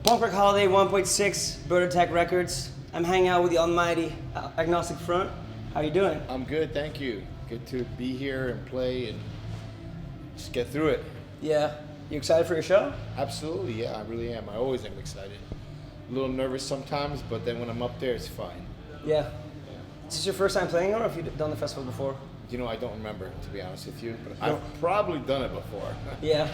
Punk Rock Holiday 1.6, Bird Attack Records. I'm hanging out with the almighty Agnostic Front. How you doing? I'm good, thank you. Good to be here and play and just get through it. Yeah. You excited for your show? Absolutely, yeah, I really am. I always am excited. A little nervous sometimes, but then when I'm up there, it's fine. Yeah. Is this your first time playing, or have you done the festival before? You know, I don't remember, to be honest with you, but I've probably done it before. Yeah.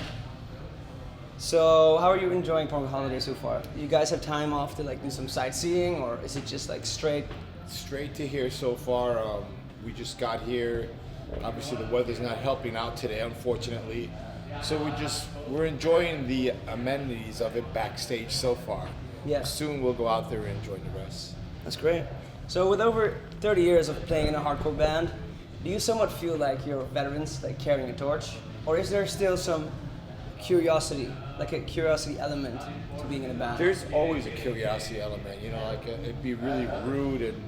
So, how are you enjoying Punk Rock Holiday so far? You guys have time off to like do some sightseeing, or is it just like straight? Straight to here so far. We just got here. Obviously, the weather's not helping out today, unfortunately. So we're enjoying the amenities of it backstage so far. Yeah. Soon we'll go out there and enjoy the rest. That's great. So with over 30 years of playing in a hardcore band, do you somewhat feel like you're veterans, like carrying a torch? Or is there still some curiosity, like a curiosity element to being in a band? There's always a curiosity element, you know, like it'd be really rude and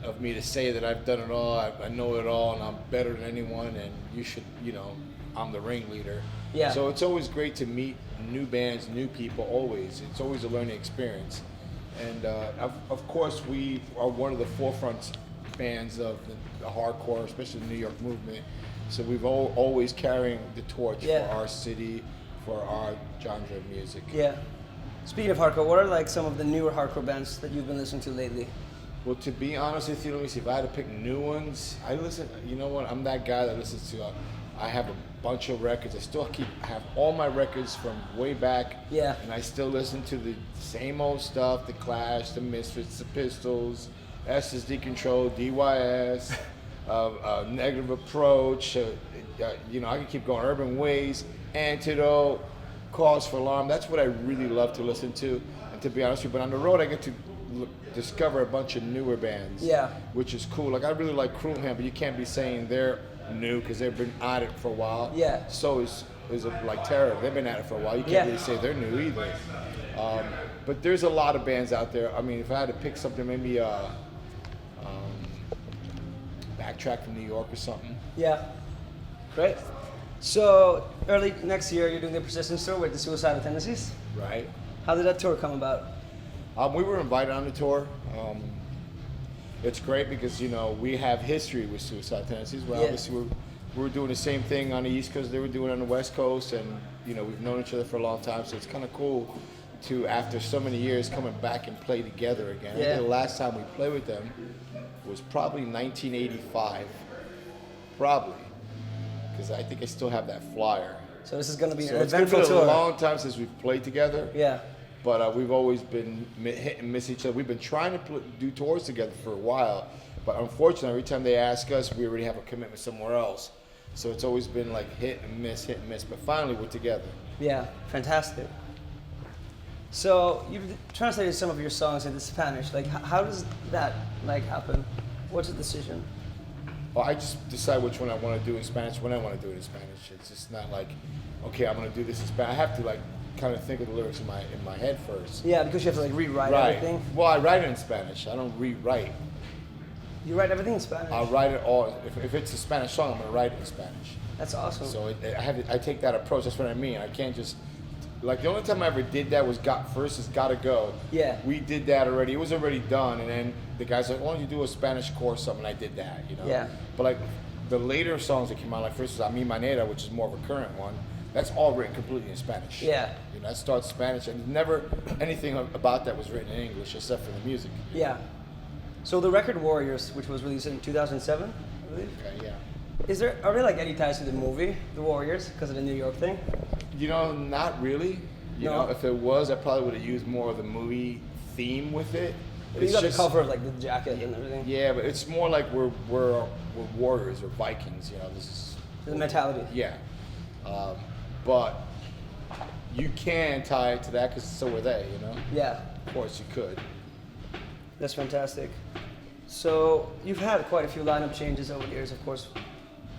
of me to say that I've done it all, I know it all, and I'm better than anyone, and you should, you know, I'm the ringleader. Yeah. So it's always great to meet new bands, new people, always. It's always a learning experience. And of course, we are one of the forefront bands of the hardcore, especially the New York movement. So we've always carrying the torch for our city, for our genre of music. Yeah. Speaking of hardcore, what are like some of the newer hardcore bands that you've been listening to lately? Well, to be honest with you, let me see, if I had to pick new ones, you know what, I'm that guy that listens to, I have a bunch of records. I have all my records from way back. Yeah. And I still listen to the same old stuff, The Clash, The Misfits, The Pistols, SSD Control, DYS, Negative Approach, you know, I can keep going, Urban Ways, Antidote, Cause for Alarm. That's what I really love to listen to. And to be honest with you, but on the road I get to discover a bunch of newer bands. Yeah. Which is cool. Like I really like Cruel Hand, but you can't be saying they're new because they've been at it for a while. Yeah. So is like Terror. They've been at it for a while. You can't really say they're new either. But there's a lot of bands out there. I mean, if I had to pick something, maybe Backtrack from New York or something. Yeah. Great. So early next year, you're doing the Persistence tour with the Suicidal Tendencies. Right. How did that tour come about? We were invited on the tour. It's great because, you know, we have history with Suicidal Tendencies. Well, obviously we're doing the same thing on the East Coast they were doing on the West Coast, and, you know, we've known each other for a long time, so it's kind of cool to, after so many years, coming back and play together again. I think the last time we played with them was probably 1985. Probably. Because I think I still have that flyer. So this is going to be an It's eventful been tour. a long time since we've played together. Yeah. But we've always been hit and miss each other. We've been trying to do tours together for a while, but unfortunately, every time they ask us, we already have a commitment somewhere else. So it's always been like hit and miss. But finally, we're together. Yeah, fantastic. So you've translated some of your songs into Spanish. Like, how does that like happen? What's the decision? Well, I just decide which one I want to do in Spanish when I want to do it in Spanish. It's just not like, okay, I'm going to do this in Spanish. I have to like kind of think of the lyrics in my head first. Yeah, because you have to like rewrite everything. Well, I write it in Spanish. I don't rewrite. You write everything in Spanish? I'll write it all. If it's a Spanish song, I'm going to write it in Spanish. That's awesome. So I take that approach. That's what I mean. I can't just, like, the only time I ever did that was First is Gotta Go. Yeah. We did that already. It was already done. And then the guy's like, why don't you do a Spanish chorus something? I did that, you know? Yeah. But like the later songs that came out, like first is A Mi Manera, which is more of a current one. That's all written completely in Spanish. Yeah. You know, that starts Spanish, and never anything about that was written in English except for the music. Yeah. So the record Warriors, which was released in 2007, I believe. Okay, yeah. Are there like any ties to the movie, The Warriors, because of the New York thing? You know, not really. You know, if it was, I probably would have used more of the movie theme with it. But you got the cover of like the jacket and everything. Yeah, but it's more like we're warriors or Vikings. You know, this is the mentality. Yeah, but you can tie it to that because so were they. You know. Yeah. Of course, you could. That's fantastic. So you've had quite a few lineup changes over the years, of course,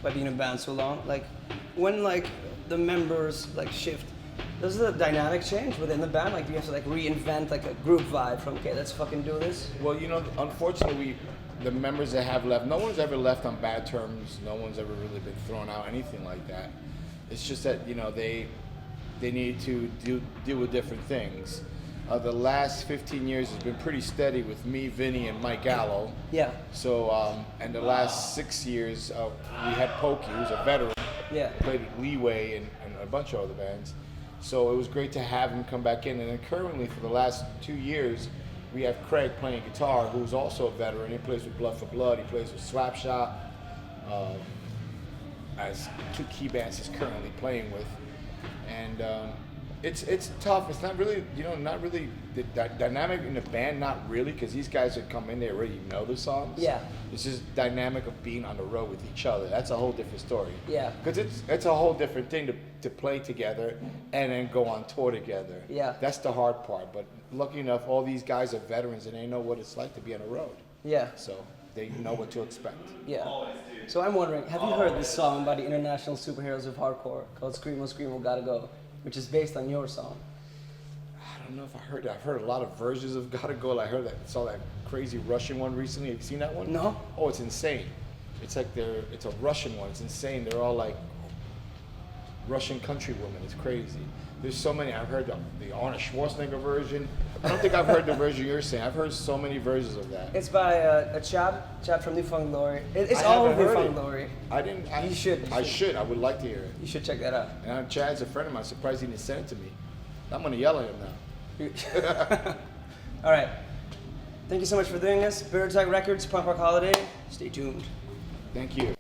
by being in a band so long. Like, when like the members like shift, does the dynamic change within the band? Like, do you have to like reinvent like a group vibe from, okay, let's fucking do this? Well, you know, unfortunately, the members that have left, no one's ever left on bad terms. No one's ever really been thrown out, anything like that. It's just that, you know, they needed to deal with different things. The last 15 years has been pretty steady with me, Vinny, and Mike Gallo. Yeah. So, and the last 6 years, we had Pokey, who's a veteran. Yeah. Played with Leeway and a bunch of other bands. So it was great to have him come back in. And then currently, for the last 2 years, we have Craig playing guitar, who's also a veteran. He plays with Blood for Blood. He plays with Slapshot. As 2 key bands he's currently playing with. And it's tough. It's not really, not really the dynamic in the band, not really, because these guys that come in, they already know the songs. Yeah. It's just dynamic of being on the road with each other. That's a whole different story. Yeah. Because it's a whole different thing to play together and then go on tour together. Yeah. That's the hard part. But lucky enough, all these guys are veterans and they know what it's like to be on the road. Yeah. So they know what to expect. Yeah. So I'm wondering, have you heard this song by the International Superheroes of Hardcore called Screamo Screamo Gotta Go, which is based on your song? I don't know if I heard that. I've heard a lot of versions of Gotta Go. I saw that crazy Russian one recently. Have you seen that one? No. Oh, it's insane. It's like it's a Russian one. It's insane. They're all like Russian country women. It's crazy. There's so many. I've heard the Arnold Schwarzenegger version. I don't think I've heard the version you're saying. I've heard so many versions of that. It's by a chap from New Found Glory. It's I all haven't New heard Found it. Glory. I didn't. You should. I should. I would like to hear it. You should check that out. And Chad's a friend of mine. I'm surprised he didn't send it to me. I'm gonna yell at him now. All right. Thank you so much for doing this. Bird's Eye Records, Punk Rock Holiday. Stay tuned. Thank you.